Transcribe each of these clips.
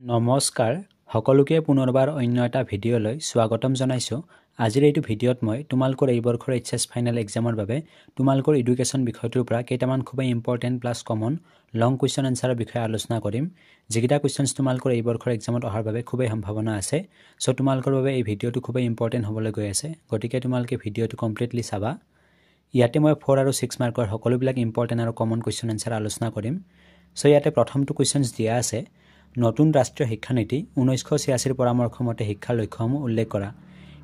নমস্কাৰ সকলোকে পুনৰবাৰ অন্য এটা ভিডিঅ'লৈ স্বাগতম জনাইছো। আজিৰ এইটো ভিডিঅ'ত মই তোমালোকৰ এই বৰ্ষৰ এইচএছ ফাইনেল এক্সামৰ বাবে তোমালোকৰ এডুকেশ্যন বিষয়টোৰ পৰা কেইটামান খুব ইম্পৰ্টেন্ট প্লাস কমন লং কুৱেশ্যন আনসাৰৰ বিষয়ে আলোচনা কৰিম। যেকেইটা কুৱেশ্যনছ তোমালোকৰ এই বৰ্ষৰ এক্সামত অহাৰ বাবে খুবই সম্ভাৱনা আছে। সো তোমালোকৰ বাবে এই ভিডিঅ'টো খুবই ইম্পৰ্টেন্ট হ'বলৈ গৈ আছে। গতিকে তোমালোকে ভিডিঅ'টো কমপ্লিটলি চাবা। ইয়াতে মই 4 আৰু 6 মাৰ্কৰ সকলোবিলাক ইম্পৰ্টেন্ট আৰু কমন কুৱেশ্যন আনসাৰ আলোচনা কৰিম। সো ইয়াতে প্ৰথমটো কুৱেশ্যনছ দিয়া আছে। নতুন ৰাষ্ট্ৰীয় শিক্ষানীতি 1986 পৰামৰ্শ মতে শিক্ষাৰ লক্ষ্যসমূহ উল্লেখ কৰা।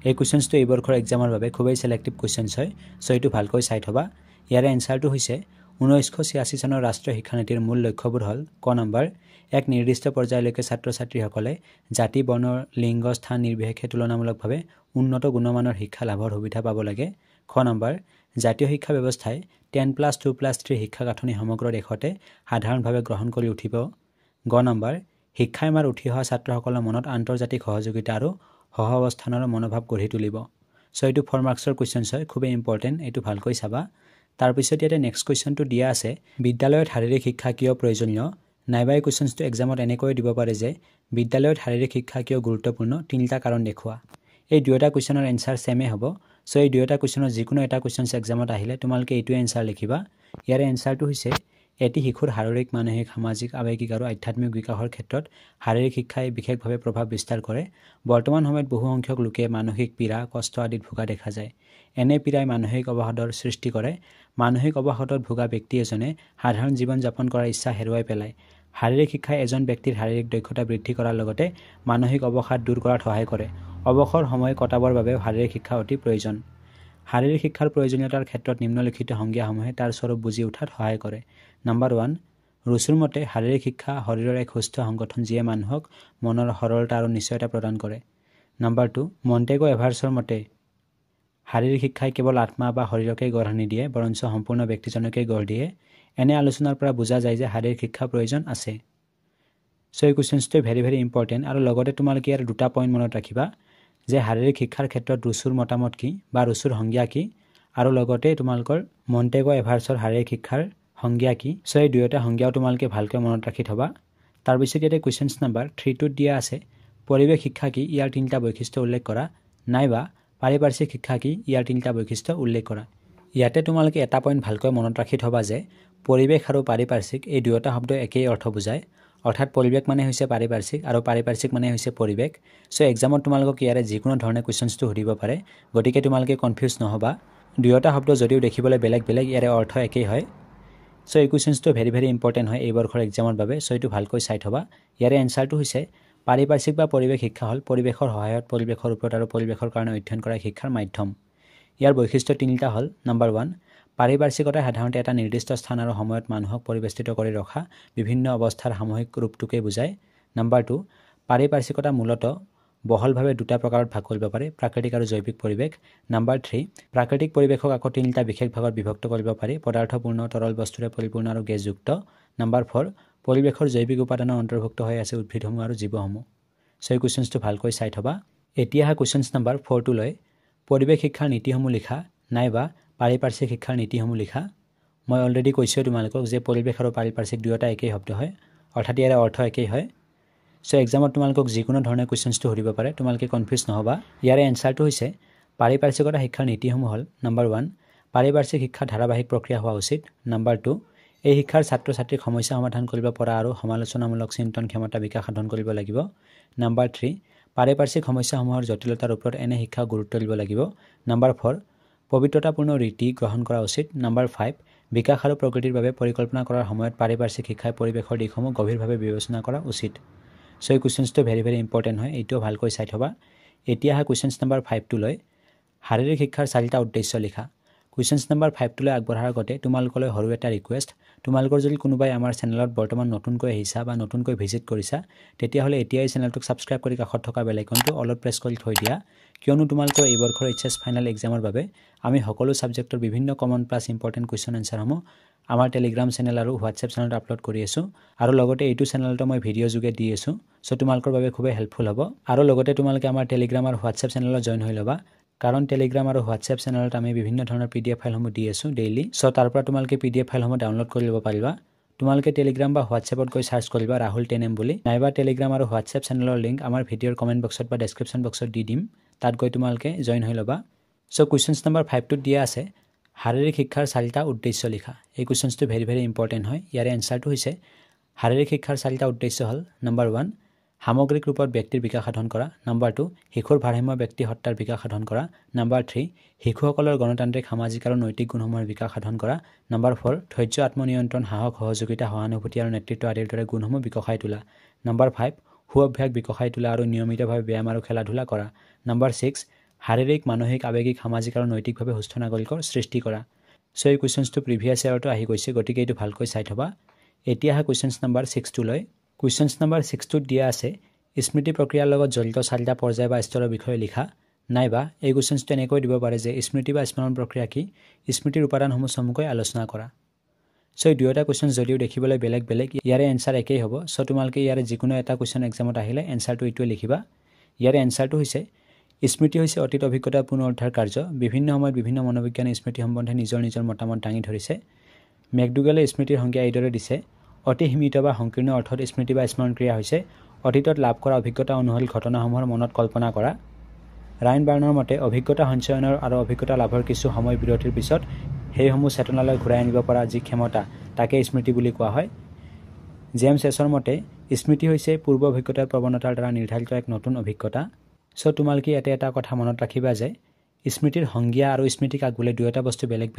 এই কুৱেশ্যনটো এই বৰ্ষৰ এক্সামৰ বাবে খুবই সিলেক্টিভ কুৱেশ্যনছ হয়। সো এইটো ভালকৈ চাই থবা। ইয়াৰে এনসাৰটো হৈছে 1986 চনৰ ৰাষ্ট্ৰীয় শিক্ষানীতিৰ মূল লক্ষ্যবোৰ হ'ল ক নম্বৰ এক নিৰ্দিষ্ট পৰ্যায়লৈকে ছাত্ৰ-ছাত্ৰীসকলে জাতি, বৰ্ণ, লিংগ, স্থান নিৰ্বিশেষে তুলনামূলকভাৱে উন্নত গুণমানৰ শিক্ষা লাভৰ সুবিধা পাব লাগে। খ নম্বৰ জাতীয় শিক্ষা ব্যৱস্থাই 10+2+3 শিক্ষা গাঁথনি সমগ্ৰ দেশতে সাধাৰণভাৱে গ্ৰহণ কৰি উঠিব। গ নম্বৰ শিক্ষাই আমাৰ উঠি অহা ছাত্ৰসকলৰ মনত আন্তৰ্জাতিক সহযোগিতা আৰু সহাৱস্থানৰ মনোভাৱ গঢ়ি তুলিব। সো এইটো 4 মাৰ্কছৰ কুৱেশ্যনছ হয়, খুবই ইম্পৰ্টেন্ট, এইটো ভালকৈ চাবা। তাৰপিছত ইয়াতে নেক্সট কুৱেশ্যনটো দিয়া আছে বিদ্যালয়ত শাৰীৰিক শিক্ষা কিয় প্ৰয়োজনীয়। নাইবা এই কুৱেশ্যনটো এক্সামত এনেকৈ দিব পাৰে যে বিদ্যালয়ত শাৰীৰিক শিক্ষা কিয় গুৰুত্বপূৰ্ণ, তিনিটা কাৰণ দেখুওৱা। এই দুয়োটা কুৱেশ্যনৰ এনসাৰ সেমে হ'ব। সো এই দুয়োটা কুৱেশ্যনৰ যিকোনো এটা কুৱেশ্যনছ এক্সামত আহিলে তোমালোকে এইটোৱে এনসাৰ লিখিবা। ইয়াৰে এনসাৰটো হৈছে এটি শিশুৰ শাৰীৰিক, মানসিক, সামাজিক, আৱেগিক আৰু আধ্যাত্মিক বিকাশৰ ক্ষেত্ৰত শাৰীৰিক শিক্ষাই বিশেষভাৱে প্ৰভাৱ বিস্তাৰ কৰে। বৰ্তমান সময়ত বহু সংখ্যক লোকে মানসিক পীড়া, কষ্ট আদিত ভোগা দেখা যায়। এনে পীড়াই মানসিক অৱসাদৰ সৃষ্টি কৰে। মানসিক অৱসাদত ভোগা ব্যক্তি এজনে সাধাৰণ জীৱন যাপন কৰাৰ ইচ্ছা হেৰুৱাই পেলায়। শাৰীৰিক শিক্ষাই এজন ব্যক্তিৰ শাৰীৰিক দক্ষতা বৃদ্ধি কৰাৰ লগতে মানসিক অৱসাদ দূৰ কৰাত সহায় কৰে। অৱসৰ সময় কটাবৰ বাবেও শাৰীৰিক শিক্ষা অতি প্ৰয়োজন। শাৰীৰিক শিক্ষাৰ প্ৰয়োজনীয়তাৰ ক্ষেত্ৰত নিম্নলিখিত সংজ্ঞাসমূহে তাৰ স্বৰূপ বুজি উঠাত সহায় কৰে। নম্বৰ 1 ৰুচুৰ মতে শাৰীৰিক শিক্ষা শৰীৰৰ এক সুস্থ সংগঠন যিয়ে মানুহক মনৰ সৰলতা আৰু নিশ্চয়তা প্ৰদান কৰে। নম্বৰ 2 মণ্টেগো এভাৰ্ছৰ মতে শাৰীৰিক শিক্ষাই কেৱল আত্মা বা শৰীৰকে গঢ় নিদিয়ে, বৰঞ্চ সম্পূৰ্ণ ব্যক্তিজনকে গঢ় দিয়ে। এনে আলোচনাৰ পৰা বুজা যায় যে শাৰীৰিক শিক্ষা প্ৰয়োজন আছে। সো এই কুৱেশ্যনটো ভেৰি ইম্পৰ্টেন্ট। আৰু লগতে তোমালোকে ইয়াৰ দুটা পইণ্ট মনত ৰাখিবা যে শাৰীৰিক শিক্ষাৰ ক্ষেত্ৰত ৰুচুৰ মতামত কি বা ৰুচুৰ সংজ্ঞা কি, আৰু লগতে তোমালোকৰ মণ্টেগো এভাৰ্ছৰ শাৰীৰিক শিক্ষাৰ সংজ্ঞা কি। সো এই দুয়োটা সংজ্ঞাও তোমালোকে ভালকৈ মনত ৰাখি থবা। তাৰপিছত ইয়াতে কুৱেশ্যনছ নাম্বাৰ 3টোত দিয়া আছে পৰিৱেশ শিক্ষা কি, ইয়াৰ তিনিটা বৈশিষ্ট্য উল্লেখ কৰা। নাইবা পাৰিপাৰ্শ্বিক শিক্ষা কি, ইয়াৰ তিনিটা বৈশিষ্ট্য উল্লেখ কৰা। ইয়াতে তোমালোকে এটা পইণ্ট ভালকৈ মনত ৰাখি থবা যে পৰিৱেশ আৰু পাৰিপাৰ্শ্বিক এই দুয়োটা শব্দ একেই অৰ্থ বুজায়। অৰ্থাৎ পৰিৱেশ মানে হৈছে পাৰিপাৰ্শ্বিক আৰু পাৰিপাৰ্শ্বিক মানে হৈছে পৰিৱেশ। সো এক্সামত তোমালোকক ইয়াৰে যিকোনো ধৰণে কুৱেশ্যনছটো সুধিব পাৰে। গতিকে তোমালোকে কনফিউজ নহবা। দুয়োটা শব্দ যদিও দেখিবলৈ বেলেগ বেলেগ, ইয়াৰে অৰ্থ একেই হয়। সো এই কুৱেশ্যনটো ভেৰি ইম্পৰ্টেন্ট হয় এই বৰ্ষৰ এক্সামৰ বাবে। সো এইটো ভালকৈ চাই থবা। ইয়াৰে এনসাৰটো হৈছে পাৰিপাৰ্শ্বিক বা পৰিৱেশ শিক্ষা হ'ল পৰিৱেশৰ সহায়ত পৰিৱেশৰ ওপৰত আৰু পৰিৱেশৰ কাৰণে অধ্যয়ন কৰা শিক্ষাৰ মাধ্যম। ইয়াৰ বৈশিষ্ট্য তিনিটা হ'ল। নম্বৰ 1 পাৰিপাৰ্শ্বিকতাই সাধাৰণতে এটা নিৰ্দিষ্ট স্থান আৰু সময়ত মানুহক পৰিৱেষ্টিত কৰি ৰখা বিভিন্ন অৱস্থাৰ সামূহিক ৰূপটোকে বুজায়। নম্বৰ 2 পাৰিপাৰ্শ্বিকতা মূলতঃ বহলভাৱে দুটা প্ৰকাৰত ভাগ কৰিব পাৰে, প্ৰাকৃতিক আৰু জৈৱিক পৰিৱেশ। নম্বৰ 3 প্ৰাকৃতিক পৰিৱেশক আকৌ তিনিটা বিশেষ ভাগত বিভক্ত কৰিব পাৰি, পদাৰ্থপূৰ্ণ, তৰল বস্তুৰে পৰিপূৰ্ণ আৰু গেছযুক্ত। নম্বৰ 4 পৰিৱেশৰ জৈৱিক উপাদানৰ অন্তৰ্ভুক্ত হৈ আছে উদ্ভিদসমূহ আৰু জীৱসমূহ। সো এই কুৱেশ্যনটো ভালকৈ চাই থবা। এতিয়া আহা কুৱেশ্যনছ নাম্বাৰ 4টোলৈ পৰিৱেশ শিক্ষাৰ নীতিসমূহ লিখা নাইবা পাৰিপাৰ্শ্বিক শিক্ষাৰ নীতিসমূহ লিখা। মই অলৰেডি কৈছোঁ তোমালোকক যে পৰিৱেশ আৰু পাৰিপাৰ্শ্বিক দুয়োটা একেই শব্দ হয়, অৰ্থাৎ ইয়াৰে অৰ্থ একেই হয়। সো এক্সামত তোমালোকক যিকোনো ধৰণে কুৱেশ্যনছটো সুধিব পাৰে, তোমালোকে কনফিউজ নহবা। ইয়াৰে এনসাৰটো হৈছে পাৰিপাৰ্শ্বিকতা শিক্ষাৰ নীতিসমূহ হ'ল। নম্বৰ 1 পাৰিপাৰ্শ্বিক শিক্ষা ধাৰাবাহিক প্ৰক্ৰিয়া হোৱা উচিত। নম্বৰ 2 এই শিক্ষাৰ ছাত্ৰ-ছাত্ৰীক সমস্যা সমাধান কৰিব পৰা আৰু সমালোচনামূলক চিন্তন ক্ষমতা বিকাশ সাধন কৰিব লাগিব। নম্বৰ 3 পাৰিপাৰ্শ্বিক সমস্যাসমূহৰ জটিলতাৰ ওপৰত এনে শিক্ষা গুৰুত্ব দিব লাগিব। নম্বৰ 4 পবিত্ৰতাপূৰ্ণ ৰীতি গ্ৰহণ কৰা উচিত। নম্বৰ 5 বিকাশ আৰু প্ৰগতিৰ বাবে পৰিকল্পনা কৰাৰ সময়ত পাৰিপাৰ্শ্বিক শিক্ষাই পৰিৱেশৰ দিশসমূহ গভীৰভাৱে বিবেচনা কৰা উচিত। সো এই কুৱেশ্যনটো ভেৰি ইম্পৰ্টেন্ট হয়, এইটোও ভালকৈ চাই থবা। এতিয়া আহা কুৱেশ্যনছ নাম্বাৰ 5টোলৈ শাৰীৰিক শিক্ষাৰ 4টা উদ্দেশ্য লিখা। কুৱেশ্যনছ নাম্বাৰ 5টোলৈ আগবঢ়াৰ আগতে তোমালোকলৈ সৰু এটা ৰিকুৱেষ্ট। তোমালোকৰ যদি কোনোবাই আমাৰ চেনেলত বৰ্তমান নতুনকৈ আহিছা বা নতুনকৈ ভিজিট কৰিছা, তেতিয়াহ'লে এতিয়াই চেনেলটোক ছাবস্ক্ৰাইব কৰি কাষত থকা বেল আইকনটো অলত প্ৰেছ কৰি থৈ দিয়া। কিয়নো তোমালোকৰ এই বৰ্ষৰ এইচএছ ফাইনেল এক্সামৰ বাবে আমি সকলো ছাবজেক্টৰ বিভিন্ন কমন প্লাছ ইম্পৰ্টেণ্ট কুৱেশ্যন এনসাৰসমূহ আমাৰ টেলিগ্ৰাম চেনেল আৰু হোৱাটছএপ চেনেলত আপলোড কৰি আছোঁ। আৰু লগতে এইটো চেনেলতো মই ভিডিঅ' যোগে দি আছোঁ। সো তোমালোকৰ বাবে খুবেই হেল্পফুল হ'ব। আৰু লগতে তোমালোকে আমাৰ টেলিগ্ৰাম আৰু হোৱাটছএপ চেনেলত জইন হৈ ল'বা, কাৰণ টেলিগ্ৰাম আৰু হোৱাটছএপ চেনেলত আমি বিভিন্ন ধৰণৰ PDF ফাইলসমূহ দি আছোঁ ডেইলি। সো তাৰ পৰা তোমালোকে PDF ফাইলসমূহ ডাউনলোড কৰি ল'ব পাৰিবা। তোমালোকে টেলিগ্ৰাম বা হোৱাটছএপত গৈ সাৰ্চ কৰিবা ৰাহুল 10M বুলি নাইবা টেলিগ্ৰাম আৰু হোৱাটছএপ চেনেলৰ লিংক আমাৰ ভিডিঅ'ৰ কমেণ্ট বক্সত বা ডেছক্ৰিপশ্যন বক্সত দি দিম তাত গৈ তোমালোকে জইন হৈ ল'বা সো কোৱেশ্চনছ নম্বৰ 5 টোত দিয়া আছে শাৰীৰিক শিক্ষাৰ 4টা উদ্দেশ্য লিখা এই কোৱেশ্চনছটো ভেৰি ইম্পৰ্টেণ্ট হয় ইয়াৰ এনসাৰটো হৈছে শাৰীৰিক শিক্ষাৰ 4টা উদ্দেশ্য হ'ল নম্বৰ 1 সামগ্ৰিক ৰূপত ব্যক্তিৰ বিকাশ সাধন কৰা নম্বৰ 2 শিশুৰ ভাৰসাম্য ব্যক্তি সত্তাৰ বিকাশ সাধন কৰা নম্বৰ 3 শিশুসকলৰ গণতান্ত্ৰিক সামাজিক আৰু নৈতিক গুণসমূহৰ বিকাশ সাধন কৰা নম্বৰ 4 ধৈৰ্য আত্মনিয়ন্ত্ৰণ সাহস সহযোগিতা সহানুভূতি আৰু নেতৃত্ব আদিৰ দৰে গুণসমূহ বিকশাই তোলা নম্বৰ 5 সুঅভ্যাস বিকশাই তোলা আৰু নিয়মিতভাৱে ব্যায়াম আৰু খেলা-ধূলা কৰা নম্বৰ 6 শাৰীৰিক মানসিক আৱেগিক সামাজিক আৰু নৈতিকভাৱে সুস্থ নাগৰিকৰ সৃষ্টি কৰা সো এই কোৱেশ্চনছটো প্ৰিভিয়াছ ইয়াৰটো আহি গৈছে গতিকে এইটো ভালকৈ চাই থবা এতিয়া হা কোৱেশ্চনছ নম্বৰ 6 টো লৈ কোৱেশ্চনছ নম্বৰ 6 টোত দিয়া আছে স্মৃতি প্ৰক্ৰিয়াৰ লগত জড়িত 4টা পৰ্যায় বা স্তৰৰ বিষয়ে লিখা নাইবা এই কোৱেশ্চনছটো এনেকৈ দিব পাৰে যে স্মৃতি বা স্মৰণ প্ৰক্ৰিয়া কি স্মৃতিৰ উপাদানসমূহ চমুকৈ আলোচনা কৰা সো এই দুয়োটা কোৱেশ্চন যদিও দেখিবলৈ বেলেগ ইয়াৰে এনসাৰ একেই হ'ব সো তোমালোকে ইয়াৰে যিকোনো এটা কোৱেশ্চন এক্সামত আহিলে এনসাৰটো এইটোৱে লিখিবা ইয়াৰে এনসাৰটো হৈছে স্মৃতি হৈছে অতীত অভিজ্ঞতা পুনৰুদ্ধাৰ কাৰ্য বিভিন্ন সময়ত বিভিন্ন মনোবিজ্ঞানী স্মৃতি সম্বন্ধে নিজৰ মতামত দাঙি ধৰিছে মেকডুগেলে স্মৃতিৰ সংজ্ঞা এইদৰে দিছে অতি সীমিত বা সংকীৰ্ণ অৰ্থত স্মৃতি বা স্মৰণ ক্ৰিয়া হৈছে অতীতত লাভ কৰা অভিজ্ঞতা অনুসৰি ঘটনাসমূহৰ মনত কল্পনা কৰা ৰাইন বাৰ্ণৰ মতে অভিজ্ঞতা সঞ্চয়নৰ আৰু অভিজ্ঞতা লাভৰ কিছু সময় বিৰতিৰ পিছত সেইসমূহ চেতনালৈ ঘূৰাই আনিব পৰা যি ক্ষমতা তাকে স্মৃতি বুলি কোৱা হয় জেমছ এছৰ মতে স্মৃতি হৈছে পূৰ্ব অভিজ্ঞতাৰ প্ৰৱণতাৰ দ্বাৰা নিৰ্ধাৰিত এক নতুন অভিজ্ঞতা সো তোমালোকে এটা কথা মনত ৰাখিবা যে স্মৃতিৰ সংজ্ঞা আৰু স্মৃতি কাক বোলে দুয়োটা বস্তু বেলেগ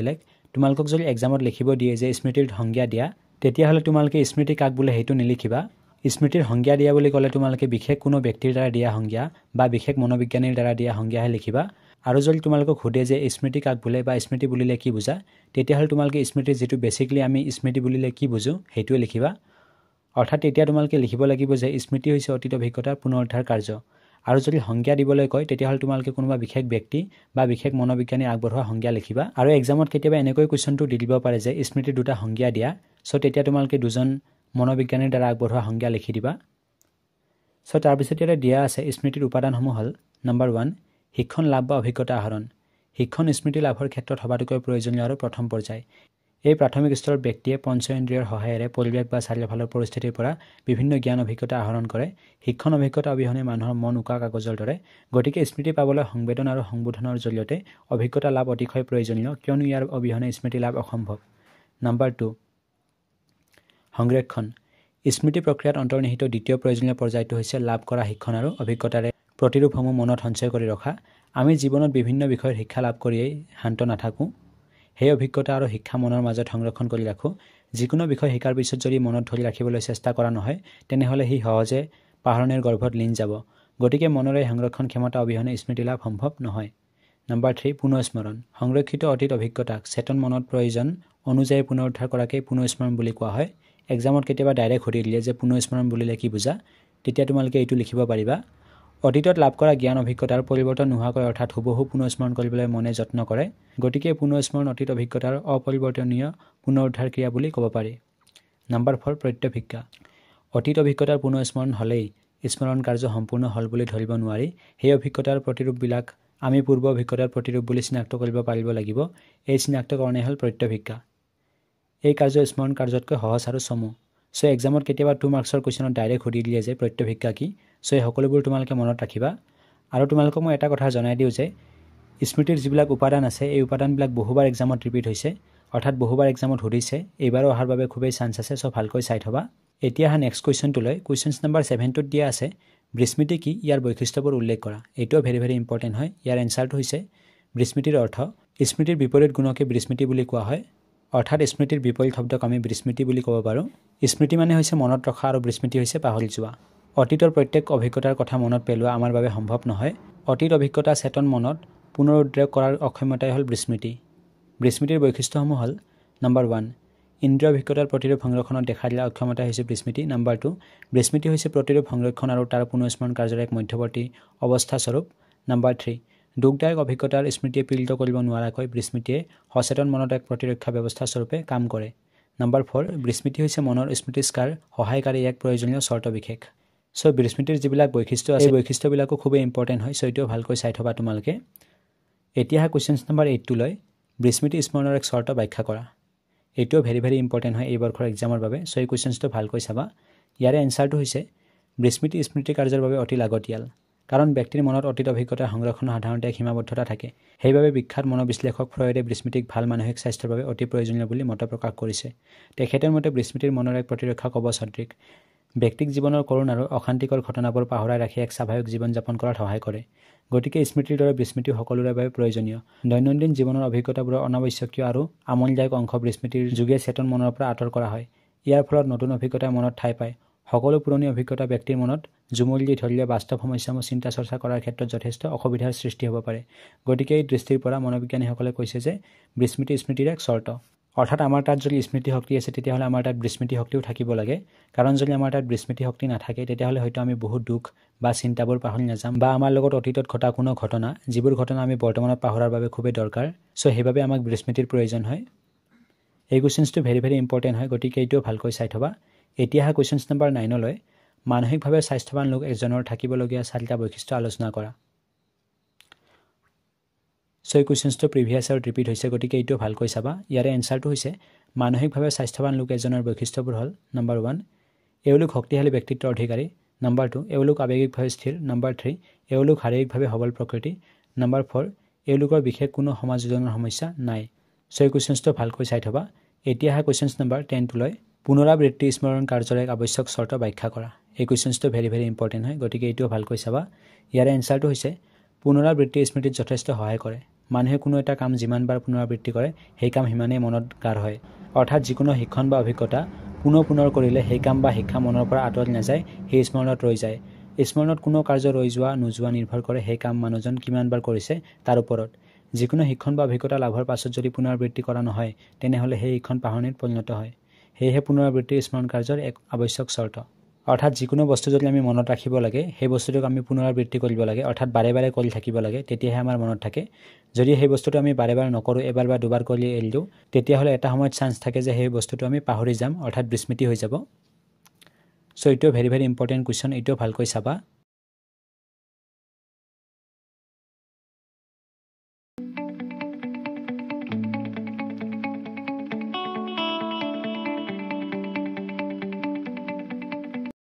তোমালোকক যদি এক্সামত লিখিব দিয়ে যে স্মৃতিৰ সংজ্ঞা দিয়া তেতিয়াহ'লে তোমালোকে স্মৃতি কাক বোলে সেইটো নিলিখিবা স্মৃতিৰ সংজ্ঞা দিয়া বুলি ক'লে তোমালোকে বিশেষ কোনো ব্যক্তিৰ দ্বাৰা দিয়া সংজ্ঞা বা বিশেষ মনোবিজ্ঞানীৰ দ্বাৰা দিয়া সংজ্ঞাহে লিখিবা আৰু যদি তোমালোকক সোধে যে স্মৃতি কাক বোলে বা স্মৃতি বুলিলে কি বুজা তেতিয়াহ'লে তোমালোকে স্মৃতিৰ যেটো বেসিক্যালি আমি স্মৃতি বুলিলে কি বুজো সেইটোৱে লিখিবা অৰ্থাৎ এতিয়া তোমালোকে লিখিব লাগিব যে স্মৃতি হৈছে অতীত অভিজ্ঞতাৰ পুনৰুদ্ধাৰ কাৰ্য আৰু যদি সংজ্ঞা দিবলৈ কয় তেতিয়াহ'লে তোমালোকে কোনোবা বিশেষ ব্যক্তি বা বিশেষ মনোবিজ্ঞানী আগবঢ়োৱা সংজ্ঞা লিখিবা আৰু এক্সামত কেতিয়াবা এনেকৈ কোৱেশ্চনটো দি দিব পাৰে যে স্মৃতিৰ দুটা সংজ্ঞা দিয়া সো তেতিয়া তোমালোকে দুজন মনোবিজ্ঞানীৰ দ্বাৰা আগবঢ়োৱা সংজ্ঞা লিখি দিবা সো তাৰ পিছত ইয়াতে দিয়া আছে স্মৃতিৰ উপাদানসমূহ হ'ল নম্বৰ 1 শিক্ষণ লাভ বা অভিজ্ঞতা আহৰণ শিক্ষণ স্মৃতি লাভৰ ক্ষেত্ৰত সবাতোকৈ প্ৰয়োজনীয় আৰু প্ৰথম পৰ্যায় এই প্ৰাথমিক স্তৰৰ ব্যক্তিয়ে পঞ্চেন্দ্ৰিয়ৰ সহায়েৰে পৰিৱেশ বা চাৰিওফালৰ পৰিস্থিতিৰ পৰা বিভিন্ন জ্ঞান অভিজ্ঞতা আহৰণ কৰে শিক্ষণ অভিজ্ঞতা অবিহনে মানুহৰ মন উকা কাগজৰ দৰে গতিকে স্মৃতি পাবলৈ সংবেদন আৰু সংবোধনৰ জৰিয়তে অভিজ্ঞতা লাভ অতিশয় প্ৰয়োজনীয় কিয়নো ইয়াৰ অবিহনে স্মৃতি লাভ অসম্ভৱ নম্বৰ 2 সংৰক্ষণ স্মৃতি প্ৰক্ৰিয়াত অন্তৰ্নিহিত দ্বিতীয় প্ৰয়োজনীয় পৰ্যায়টো হৈছে লাভ কৰা শিক্ষণ আৰু অভিজ্ঞতাৰে প্ৰতিৰূপসমূহ মনত সঞ্চয় কৰি ৰখা আমি জীৱনত বিভিন্ন বিষয়ৰ শিক্ষা লাভ কৰিয়েই শান্ত নাথাকো সেই অভিজ্ঞতা আৰু শিক্ষা মনৰ মাজত সংৰক্ষণ কৰি ৰাখো যিকোনো বিষয় শিকাৰ পিছত যদি মনত ধৰি ৰাখিবলৈ চেষ্টা কৰা নহয় তেনেহলে হি সহজে পাহৰণিৰ গৰ্ভত লীন যাব গতিকে মনৰে সংৰক্ষণ ক্ষমতা অবিহনে স্মৃতি লাভ সম্ভৱ নহয় নম্বৰ 3 পুনঃস্মৰণ সংৰক্ষিত অতীত অভিজ্ঞতাক চেতন মনত প্ৰয়োজন অনুযায়ী পুনৰুদ্ধাৰ কৰাকে পুনঃস্মৰণ বুলি কোৱা হয় এক্সামত কেতিয়াবা ডাইৰেক্ট সুধি দিলে যে পুনঃস্মৰণ বুলিলে কি বুজা তেতিয়া তোমালোকে এইটো লিখিব পাৰিবা অতীতত লাভ কৰা জ্ঞান অভিজ্ঞতাৰ পৰিৱৰ্তন নোহোৱাকৈ অৰ্থাৎ হুবহু পুনঃস্মৰণ কৰিবলৈ মনে যত্ন কৰে গতিকে পুনঃস্মৰণ অতীত অভিজ্ঞতাৰ অপৰিৱৰ্তনীয় পুনৰুদ্ধাৰ ক্ৰিয়া বুলি ক'ব পাৰি নম্বৰ 4 প্ৰত্যভিজ্ঞা অতীত অভিজ্ঞতাৰ পুনঃস্মৰণ হ'লেই স্মৰণ কাৰ্য সম্পূৰ্ণ হ'ল বুলি ধৰিব নোৱাৰি সেই অভিজ্ঞতাৰ প্ৰতিৰূপবিলাক আমি পূৰ্ব অভিজ্ঞতাৰ প্ৰতিৰূপ বুলি চিনাক্ত কৰিব পাৰিব লাগিব এই চিনাক্তকৰণে হ'ল প্ৰত্যভিজ্ঞা এই কাৰ্য স্মৰণ কাৰ্যতকৈ সহজ আৰু চমু সো এক্সামত কেতিয়াবা 2 মাৰ্কছৰ কোৱেশ্চনত ডাইৰেক্ট সুধি দিয়ে যে প্ৰত্যভিজ্ঞা কি সো এই সকলোবোৰ তোমালোকে মনত ৰাখিবা আৰু তোমালোকক মই এটা কথা জনাই দিওঁ যে স্মৃতিৰ যিবিলাক উপাদান আছে এই উপাদানবিলাক বহুবাৰ এক্সামত ৰিপিট হৈছে অৰ্থাৎ বহুবাৰ এক্সামত সুধিছে এইবাৰো অহাৰ বাবে খুবেই চান্স আছে সো ভালকৈ চাই থবা এতিয়া হা নেক্সট কোৱেশ্চনটো লৈ কোৱেশ্চনছ নম্বৰ 7 টোত দিয়া আছে বিস্মৃতি কি ইয়াৰ বৈশিষ্ট্যবোৰ উল্লেখ কৰা এইটো ভেৰি ইম্পৰ্টেন্ট হয় ইয়াৰ এনসাৰটো হৈছে বিস্মৃতিৰ অৰ্থ স্মৃতিৰ বিপৰীত গুণকে বিস্মৃতি বুলি কোৱা হয় অৰ্থাৎ স্মৃতিৰ বিপৰীত শব্দক আমি বিস্মৃতি বুলি ক'ব পাৰোঁ স্মৃতি মানে হৈছে মনত ৰখা আৰু বিস্মৃতি হৈছে পাহৰি যোৱা অতীতৰ প্ৰত্যেক অভিজ্ঞতাৰ কথা মনত পেলোৱা আমাৰ বাবে সম্ভৱ নহয় অতীত অভিজ্ঞতা চেতন মনত পুনৰুদ্ধাৰ কৰাৰ অক্ষমতাই হ'ল বিস্মৃতি বিস্মৃতিৰ বৈশিষ্ট্যসমূহ হ'ল নম্বৰ 1 ইন্দ্ৰিয় অভিজ্ঞতাৰ প্ৰতিৰূপ সংৰক্ষণত দেখা দিয়া অক্ষমতা হৈছে বিস্মৃতি নম্বৰ 2 বিস্মৃতি হৈছে প্ৰতিৰূপ সংৰক্ষণ আৰু তাৰ পুনঃস্মৰণ কাৰ্যৰ এক মধ্যৱৰ্তী অৱস্থা স্বৰূপ নম্বৰ 3 দুখদায়ক অভিজ্ঞতাৰ স্মৃতিয়ে পীড়িত কৰিব নোৱাৰাকৈ বিস্মৃতিয়ে সচেতন মনত এক প্ৰতিৰক্ষা ব্যৱস্থা স্বৰূপে কাম কৰে নম্বৰ 4 বিস্মৃতি হৈছে মনৰ স্মৃতিস্কাৰ সহায়কাৰী এক প্ৰয়োজনীয় চৰ্ত বিশেষ সো বিস্মৃতিৰ যিবিলাক বৈশিষ্ট্য আছে এই বৈশিষ্ট্যবিলাকো খুবেই ইম্পৰ্টেন্ট হয় সো এইটোও ভালকৈ চাই থবা তোমালোকে এতিয়া কোৱেশ্চনছ নম্বৰ 8 টো লৈ বিস্মৃতি স্মৰণৰ এক চৰ্ত ব্যাখ্যা কৰা এইটোও ভেৰি ইম্পৰ্টেণ্ট হয় এই বৰ্ষৰ এক্সামৰ বাবে। চ' এই কুৱেশ্যনছটো ভালকৈ চাবা। ইয়াৰে এনচাৰটো হৈছে বিস্মৃতি স্মৃতি কাৰ্যৰ বাবে অতি লাগতিয়াল। কাৰণ ব্যক্তিৰ মনত অতীত অভিজ্ঞতাৰ সংৰক্ষণ সাধাৰণতে এক সীমাবদ্ধতা থাকে। সেইবাবে বিখ্যাত মনোবিশ্লেষক ফ্ৰয়েডে বিস্মৃতিক ভাল মানসিক স্বাস্থ্যৰ বাবে অতি প্ৰয়োজনীয় বুলি মত প্ৰকাশ কৰিছে। তেখেতৰ মতে বিস্মৃতিৰ মনৰ এক প্ৰতিৰক্ষা কৱচ সদৃশ। ব্যক্তিক জীৱনৰ কৰুণ আৰু অশান্তিকৰ ঘটনাবোৰ পাহৰাই ৰাখি এক স্বাভাৱিক জীৱন যাপন কৰাত সহায় কৰে। গতিকে স্মৃতিৰ দৰে বিস্মৃতি সকলোৰে বাবে প্ৰয়োজনীয়। দৈনন্দিন জীৱনৰ অভিজ্ঞতাবোৰৰ অনাৱশ্যকীয় আৰু আমনিদায়ক অংশ বিস্মৃতিৰ যোগে চেতন মনৰ পৰা আঁতৰ কৰা হয়। ইয়াৰ ফলত নতুন অভিজ্ঞতাই মনত ঠাই পায়। সকলো পুৰণি অভিজ্ঞতা ব্যক্তিৰ মনত জুমুলি দি ধৰিলে বাস্তৱ সমস্যাসমূহ চিন্তা চৰ্চা কৰাৰ ক্ষেত্ৰত যথেষ্ট অসুবিধাৰ সৃষ্টি হ'ব পাৰে। গতিকে এই দৃষ্টিৰ পৰা মনোবিজ্ঞানীসকলে কৈছে যে বিস্মৃতি স্মৃতিৰ এক চৰ্ত। অৰ্থাৎ আমাৰ তাত যদি স্মৃতি শক্তি আছে তেতিয়াহ'লে আমাৰ তাত বিস্মৃতি শক্তিও থাকিব লাগে। কাৰণ যদি আমাৰ তাত বিস্মৃতি শক্তি নাথাকে তেতিয়াহ'লে হয়তো আমি বহুত দুখ বা চিন্তাবোৰ পাহৰি নাযাম, বা আমাৰ লগত অতীতত ঘটা কোনো ঘটনা, যিবোৰ ঘটনা আমি বৰ্তমানত পাহৰাৰ বাবে খুবেই দৰকাৰ। চ' সেইবাবে আমাক বিস্মৃতিৰ প্ৰয়োজন হয়। এই কুৱেশ্যনছটো ভেৰি ইম্পৰ্টেণ্ট হয়, গতিকে এইটোও ভালকৈ চাই থবা। এতিয়া আহা কুৱেশ্যনছ নম্বৰ 9লৈ। মানসিকভাৱে স্বাস্থ্যৱান লোক এজনৰ থাকিবলগীয়া 4টা বৈশিষ্ট্য আলোচনা কৰা। চ' এই কুৱেশ্যনছটো প্ৰিভিয়াছ আৰু ৰিপিট হৈছে, গতিকে এইটোও ভালকৈ চাবা। ইয়াৰে এনচাৰটো হৈছে মানসিকভাৱে স্বাস্থ্যৱান লোক এজনৰ বৈশিষ্ট্যবোৰ হ'ল নম্বৰ 1, এওঁলোক শক্তিশালী ব্যক্তিত্বৰ অধিকাৰী। নম্বৰ 2, এওঁলোক আৱেগিকভাৱে স্থিৰ। নম্বৰ 3, এওঁলোক শাৰীৰিকভাৱে সবল প্ৰকৃতি। নম্বৰ 4, এওঁলোকৰ বিশেষ কোনো সমাজ জীৱনৰ সমস্যা নাই। চ' এই কুৱেশ্যনছটো ভালকৈ চাই থবা। এতিয়া আহা কুৱেশ্যনছ নম্বৰ 10লৈ। পুনৰাবৃত্তি স্মৰণ কাৰ্যৰ এক আৱশ্যক চৰ্ত ব্যাখ্যা কৰা। এই কুৱেশ্যনছটো ভেৰি ইম্পৰ্টেণ্ট হয়, গতিকে এইটোও ভালকৈ চাবা। ইয়াৰে এনচাৰটো হৈছে পুনৰাবৃত্তি স্মৃতিত যথেষ্ট সহায় কৰে। মানুহে কোনো এটা কাম যিমানবাৰ পুনৰাবৃত্তি কৰে সেই কাম সিমানেই মনত গাঢ় হয়। অৰ্থাৎ যিকোনো শিক্ষণ বা অভিজ্ঞতা পুনৰ কৰিলে সেই কাম বা শিক্ষা মনৰ পৰা আঁতৰি নাযায়, সেই স্মৰণত ৰৈ যায়। স্মৰণত কোনো কাৰ্য ৰৈ যোৱা নোযোৱা নিৰ্ভৰ কৰে সেই কাম মানুহজন কিমানবাৰ কৰিছে তাৰ ওপৰত। যিকোনো শিক্ষণ বা অভিজ্ঞতা লাভৰ পাছত যদি পুনৰাবৃত্তি কৰা নহয় তেনেহ'লে সেই শিক্ষণ পাহৰণিত পৰিণত হয়। সেয়েহে পুনৰাবৃত্তি স্মৰণ কাৰ্যৰ এক আৱশ্যক চৰ্ত। অৰ্থাৎ যিকোনো বস্তু যদি আমি মনত ৰাখিব লাগে সেই বস্তুটোক আমি পুনৰাবৃত্তি কৰিব লাগে, অৰ্থাৎ বাৰে কৰি থাকিব লাগে, তেতিয়াহে আমাৰ মনত থাকে। যদি সেই বস্তুটো আমি বাৰে নকৰোঁ, এবাৰ বা দুবাৰ কৰি এৰি দিওঁ, তেতিয়াহ'লে এটা সময়ত চান্স থাকে যে সেই বস্তুটো আমি পাহৰি যাম, অৰ্থাৎ বিস্মৃতি হৈ যাব। চ' এইটোও ভেৰি ইম্পৰ্টেণ্ট কুৱেশ্যন, এইটোও ভালকৈ চাবা।